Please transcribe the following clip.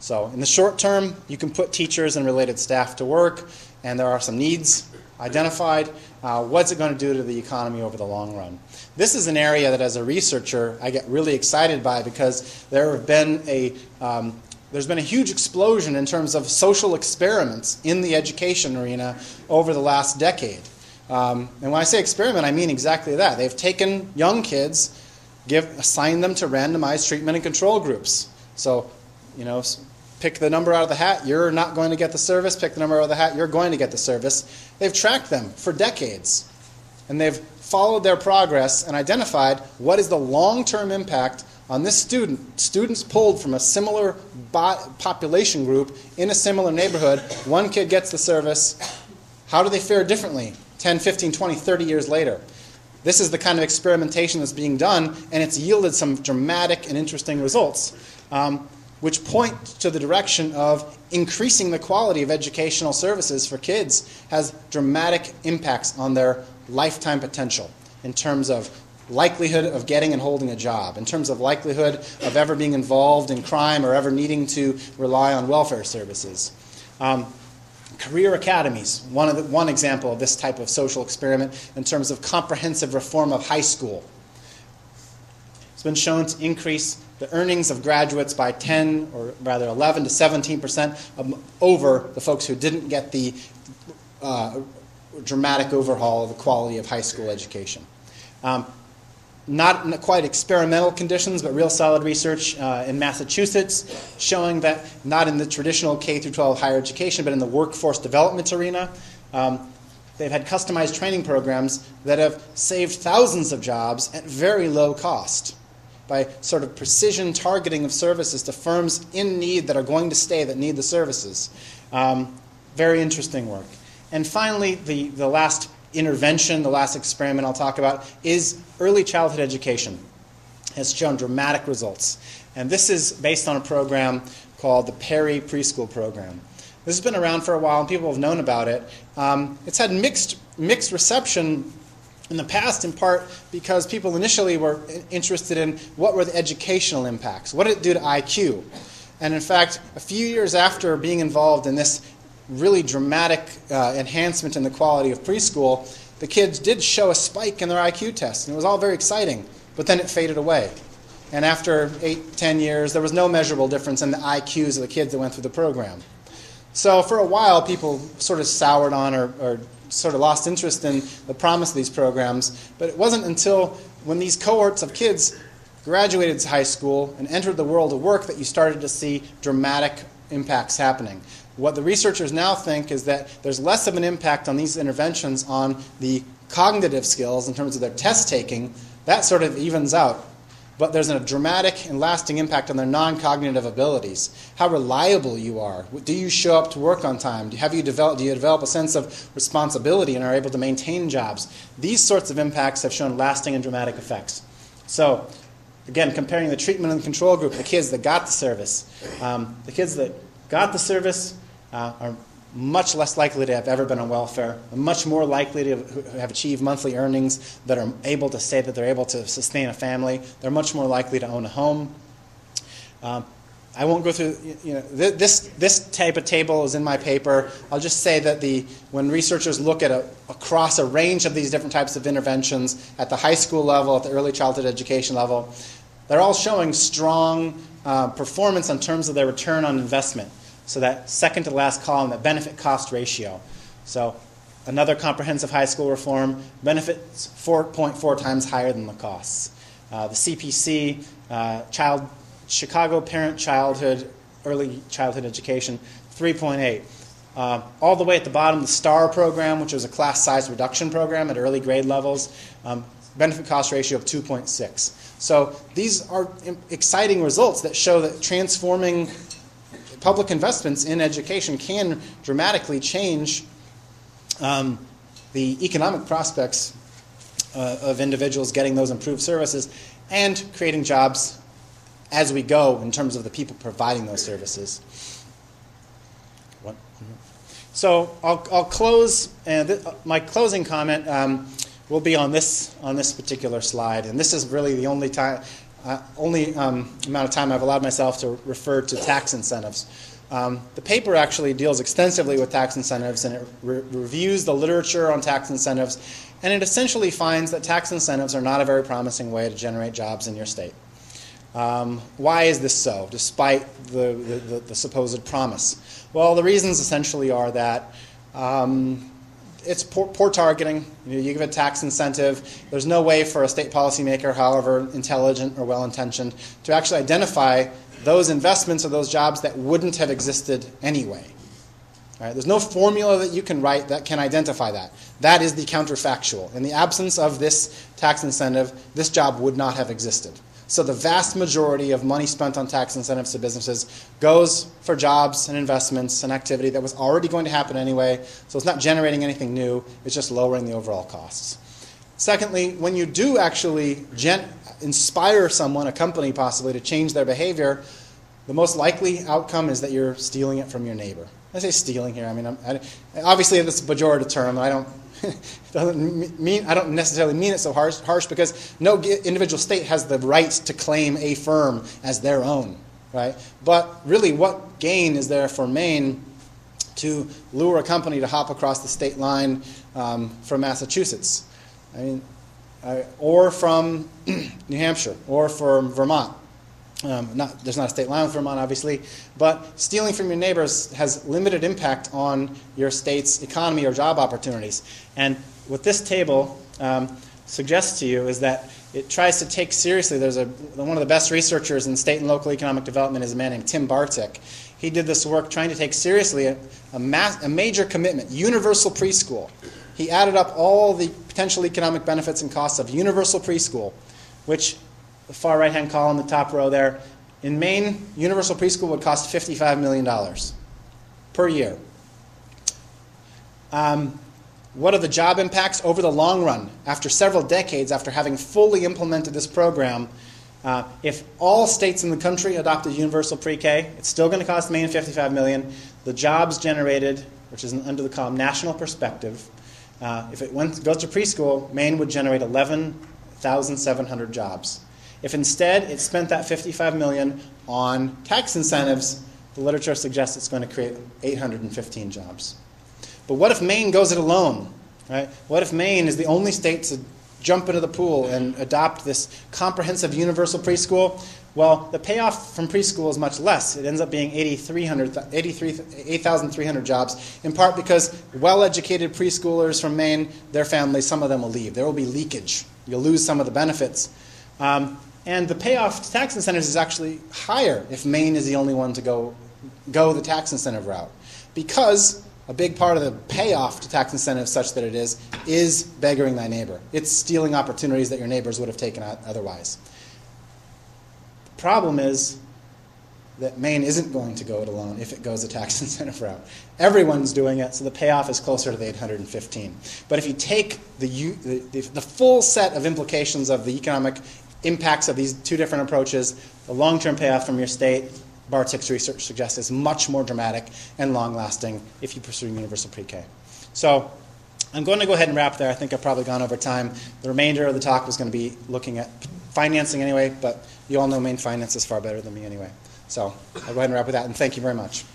So in the short term, you can put teachers and related staff to work, and there are some needs identified. What's it going to do to the economy over the long run? This is an area that, as a researcher, I get really excited by, because there's been a huge explosion in terms of social experiments in the education arena over the last decade. And when I say experiment, I mean exactly that. They've taken young kids, assigned them to randomized treatment and control groups. So, pick the number out of the hat, you're not going to get the service. Pick the number out of the hat, you're going to get the service. They've tracked them for decades. And they've followed their progress and identified what is the long-term impact on this student. Students pulled from a similar population group in a similar neighborhood. One kid gets the service. How do they fare differently 10, 15, 20, 30 years later? This is the kind of experimentation that's being done, and it's yielded some dramatic and interesting results, which point to the direction of increasing the quality of educational services for kids has dramatic impacts on their lifetime potential in terms of likelihood of getting and holding a job, in terms of likelihood of ever being involved in crime or ever needing to rely on welfare services. Career academies, one example of this type of social experiment in terms of comprehensive reform of high school. It's been shown to increase the earnings of graduates by 10, or rather 11 to 17% over the folks who didn't get the dramatic overhaul of the quality of high school education. Not in quite experimental conditions, but real solid research in Massachusetts showing that not in the traditional K-12 higher education, but in the workforce development arena, they've had customized training programs that have saved thousands of jobs at very low cost by sort of precision targeting of services to firms in need that are going to stay, that need the services. Very interesting work. And finally, the last intervention, the last experiment I'll talk about, is early childhood education. Has shown dramatic results. And this is based on a program called the Perry Preschool Program. This has been around for a while, and people have known about it. It's had mixed reception in the past, in part because people initially were interested in what were the educational impacts. What did it do to IQ? And in fact, a few years after being involved in this really dramatic enhancement in the quality of preschool, the kids did show a spike in their IQ tests, and it was all very exciting, but then it faded away. And after 8, 10 years, there was no measurable difference in the IQs of the kids that went through the program. So for a while, people sort of soured on or sort of lost interest in the promise of these programs, but it wasn't until when these cohorts of kids graduated high school and entered the world of work that you started to see dramatic impacts happening. What the researchers now think is that there's less of an impact on these interventions on the cognitive skills in terms of their test taking. That sort of evens out. But there's a dramatic and lasting impact on their non-cognitive abilities. How reliable you are. Do you show up to work on time? Do you develop a sense of responsibility and are able to maintain jobs? These sorts of impacts have shown lasting and dramatic effects. So, again, comparing the treatment and the control group, the kids that got the service. The kids that got the service are much less likely to have ever been on welfare, much more likely to have achieved monthly earnings that are able to say that they're able to sustain a family. They're much more likely to own a home. I won't go through, this type of table is in my paper. I'll just say that when researchers look at across a range of these different types of interventions at the high school level, at the early childhood education level, they're all showing strong performance in terms of their return on investment. So that second to last column, that benefit-cost ratio. So another comprehensive high school reform, benefits 4.4 times higher than the costs. The CPC, Chicago Parent Childhood, Early Childhood Education, 3.8. All the way at the bottom, the STAR program, which was a class size reduction program at early grade levels, benefit-cost ratio of 2.6. So these are exciting results that show that transforming public investments in education can dramatically change the economic prospects of individuals getting those improved services and creating jobs as we go in terms of the people providing those services. So I'll close, and my closing comment will be on this particular slide, and this is really the only time only amount of time I've allowed myself to refer to tax incentives. The paper actually deals extensively with tax incentives, and it reviews the literature on tax incentives, and it essentially finds that tax incentives are not a very promising way to generate jobs in your state. Why is this so, despite the supposed promise? Well, the reasons essentially are that it's poor targeting. You give a tax incentive. There's no way for a state policymaker, however intelligent or well-intentioned, to actually identify those investments or those jobs that wouldn't have existed anyway. Right? There's no formula that you can write that can identify that. That is the counterfactual. In the absence of this tax incentive, this job would not have existed. So the vast majority of money spent on tax incentives to businesses goes for jobs and investments and activity that was already going to happen anyway. So it's not generating anything new. It's just lowering the overall costs. Secondly, when you do actually inspire someone, a company possibly, to change their behavior, the most likely outcome is that you're stealing it from your neighbor. I say stealing here. I mean, obviously this is a pejorative term. I don't necessarily mean it so harsh because no individual state has the right to claim a firm as their own, right? But really, what gain is there for Maine to lure a company to hop across the state line from Massachusetts? I mean, or from New Hampshire, or from Vermont. There's not a state line with Vermont, obviously, but stealing from your neighbors has limited impact on your state's economy or job opportunities. And what this table suggests to you is that it tries to take seriously. One of the best researchers in state and local economic development is a man named Tim Bartik. He did this work trying to take seriously a major commitment, universal preschool. He added up all the potential economic benefits and costs of universal preschool, which the far right-hand column, the top row there, in Maine, universal preschool would cost $55 million per year. What are the job impacts over the long run? After several decades, after having fully implemented this program, if all states in the country adopted universal pre-K, it's still going to cost Maine $55 million. The jobs generated, which is under the column national perspective, if it goes to preschool, Maine would generate 11,700 jobs. If instead it spent that $55 million on tax incentives, the literature suggests it's going to create 815 jobs. But what if Maine goes it alone? Right? What if Maine is the only state to jump into the pool and adopt this comprehensive universal preschool? Well, the payoff from preschool is much less. It ends up being 8,300 jobs, in part because well-educated preschoolers from Maine, their families, some of them will leave. There will be leakage. You'll lose some of the benefits. And the payoff to tax incentives is actually higher if Maine is the only one to go the tax incentive route, because a big part of the payoff to tax incentives, such that it is beggaring thy neighbor. It's stealing opportunities that your neighbors would have taken otherwise. The problem is that Maine isn't going to go it alone if it goes a tax incentive route. Everyone's doing it, so the payoff is closer to the 815. But if you take the full set of implications of the economic impacts of these two different approaches, the long-term payoff from your state, Bartik's research suggests, is much more dramatic and long-lasting if you pursue universal pre-K. So I'm going to go ahead and wrap there. I think I've probably gone over time. The remainder of the talk was going to be looking at financing anyway, but you all know Maine finance is far better than me anyway. So I'll go ahead and wrap with that, and thank you very much.